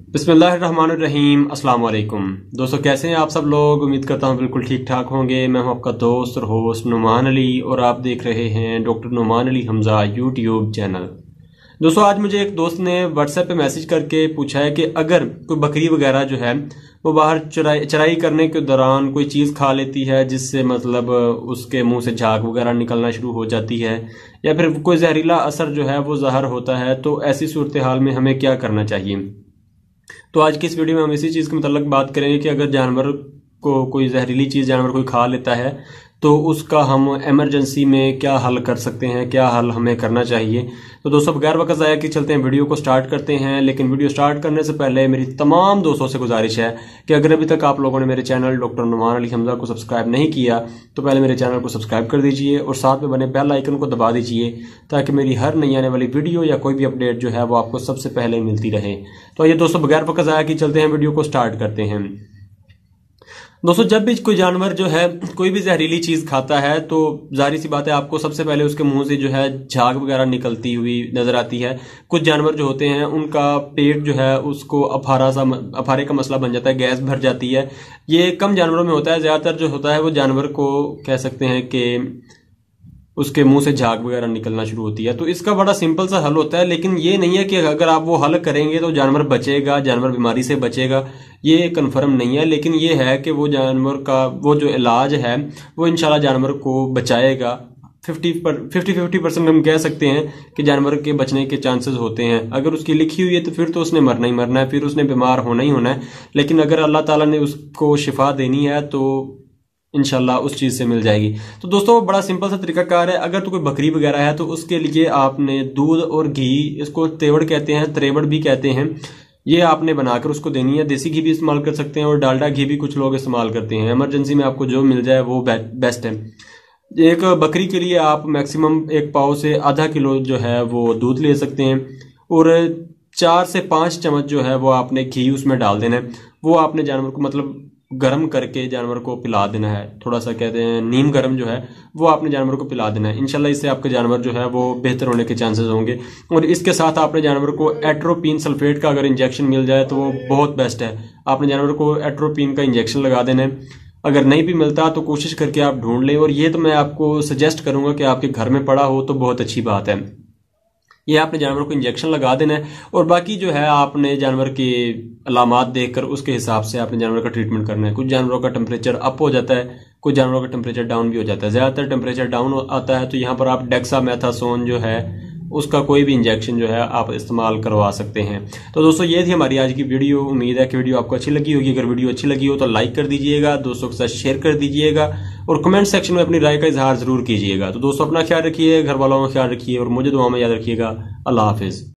बिस्मिल्लाहिर्रहमानिर्रहीम। अस्सलाम वालेकुम दोस्तों, कैसे हैं आप सब लोग। उम्मीद करता हूं बिल्कुल ठीक ठाक होंगे। मैं हूं आपका दोस्त और होस्ट नुमान अली और आप देख रहे हैं doctor Numan Ali Hamza YouTube channel. दोस्तों, आज मुझे एक दोस्त ने व्हाट्सएप पे मैसेज करके पूछा है कि अगर कोई बकरी वगैरह जो है वो बाहर चराई करने के दौरान कोई चीज़ खा लेती है जिससे मतलब उसके मुंह से झाग वगैरह निकलना शुरू हो जाती है या फिर कोई जहरीला असर जो है वो ज़ाहिर होता है, तो ऐसी सूरत हाल में हमें क्या करना चाहिए। तो आज की इस वीडियो में हम इसी चीज़ के मतलब बात करेंगे कि अगर जानवर को कोई जहरीली चीज़ जानवर कोई खा लेता है तो उसका हम इमरजेंसी में क्या हल कर सकते हैं, क्या हल हमें करना चाहिए। तो दोस्तों, बगैर वक्त ज़ाया कि चलते हैं वीडियो को स्टार्ट करते हैं। लेकिन वीडियो स्टार्ट करने से पहले मेरी तमाम दोस्तों से गुजारिश है कि अगर अभी तक आप लोगों ने मेरे चैनल डॉक्टर नुमान अली हमजा को सब्सक्राइब नहीं किया तो पहले मेरे चैनल को सब्सक्राइब कर दीजिए और साथ में बने बेल आइकन को दबा दीजिए ताकि मेरी हर नई आने वाली वीडियो या कोई भी अपडेट जो है वो आपको सबसे पहले मिलती रहे। तो ये दोस्तों, बगैर वक्त ज़ाया कि चलते हैं वीडियो को स्टार्ट करते हैं। दोस्तों, जब भी कोई जानवर जो है कोई भी जहरीली चीज खाता है तो जाहिर सी बात है आपको सबसे पहले उसके मुंह से जो है झाग वगैरह निकलती हुई नजर आती है। कुछ जानवर जो होते हैं उनका पेट जो है उसको अफारे का मसला बन जाता है, गैस भर जाती है। ये कम जानवरों में होता है, ज्यादातर जो होता है वो जानवर को कह सकते हैं कि उसके मुंह से झाग वगैरह निकलना शुरू होती है। तो इसका बड़ा सिंपल सा हल होता है, लेकिन ये नहीं है कि अगर आप वो हल करेंगे तो जानवर बचेगा, जानवर बीमारी से बचेगा, ये कंफर्म नहीं है। लेकिन ये है कि वो जानवर का वो जो इलाज है वो इंशाल्लाह जानवर को बचाएगा। 50-50% हम कह सकते हैं कि जानवर के बचने के चांसेस होते हैं। अगर उसकी लिखी हुई है तो फिर तो उसने मरना ही मरना है, फिर उसने बीमार होना ही होना है। लेकिन अगर अल्लाह ताला ने उसको शिफा देनी है तो इंशाल्लाह उस चीज से मिल जाएगी। तो दोस्तों, बड़ा सिंपल सा तरीकाकार है। अगर तो कोई बकरी वगैरह है तो उसके लिए आपने दूध और घी, इसको तेवड़ कहते हैं, त्रेवड़ भी कहते हैं, ये आपने बनाकर उसको देनी है। देसी घी भी इस्तेमाल कर सकते हैं और डालडा घी भी कुछ लोग इस्तेमाल करते हैं। इमरजेंसी में आपको जो मिल जाए वो बेस्ट है। एक बकरी के लिए आप मैक्सिमम 1 पाव से आधा किलो जो है वो दूध ले सकते हैं और 4 से 5 चम्मच जो है वो आपने घी उसमें डाल देना है। वो आपने जानवर को मतलब गर्म करके जानवर को पिला देना है। थोड़ा सा कहते हैं नीम गर्म जो है वो आपने जानवर को पिला देना है। इंशाल्लाह इससे आपके जानवर जो है वो बेहतर होने के चांसेस होंगे। और इसके साथ आपने जानवर को एट्रोपिन सल्फेट का अगर इंजेक्शन मिल जाए तो वो बहुत बेस्ट है। आपने जानवर को एट्रोपिन का इंजेक्शन लगा देना है। अगर नहीं भी मिलता तो कोशिश करके आप ढूंढ लें, और ये तो मैं आपको सजेस्ट करूंगा कि आपके घर में पड़ा हो तो बहुत अच्छी बात है। ये आपने जानवर को इंजेक्शन लगा देना है और बाकी जो है आपने जानवर के अलामात देखकर उसके हिसाब से आपने जानवर का ट्रीटमेंट करना है। कुछ जानवरों का टेम्परेचर अप हो जाता है, कुछ जानवरों का टेम्परेचर डाउन भी हो जाता है। ज्यादातर टेम्परेचर डाउन आता है तो यहाँ पर आप डेक्सामेथासोन जो है उसका कोई भी इंजेक्शन जो है आप इस्तेमाल करवा सकते हैं। तो दोस्तों, ये थी हमारी आज की वीडियो। उम्मीद है कि वीडियो आपको अच्छी लगी होगी। अगर वीडियो अच्छी लगी हो तो लाइक कर दीजिएगा, दोस्तों के साथ शेयर कर दीजिएगा और कमेंट सेक्शन में अपनी राय का इजहार जरूर कीजिएगा। तो दोस्तों, अपना ख्याल रखिए, घर वालों का ख्याल रखिए और मुझे दुआ में याद रखिएगा। अल्लाह हाफिज।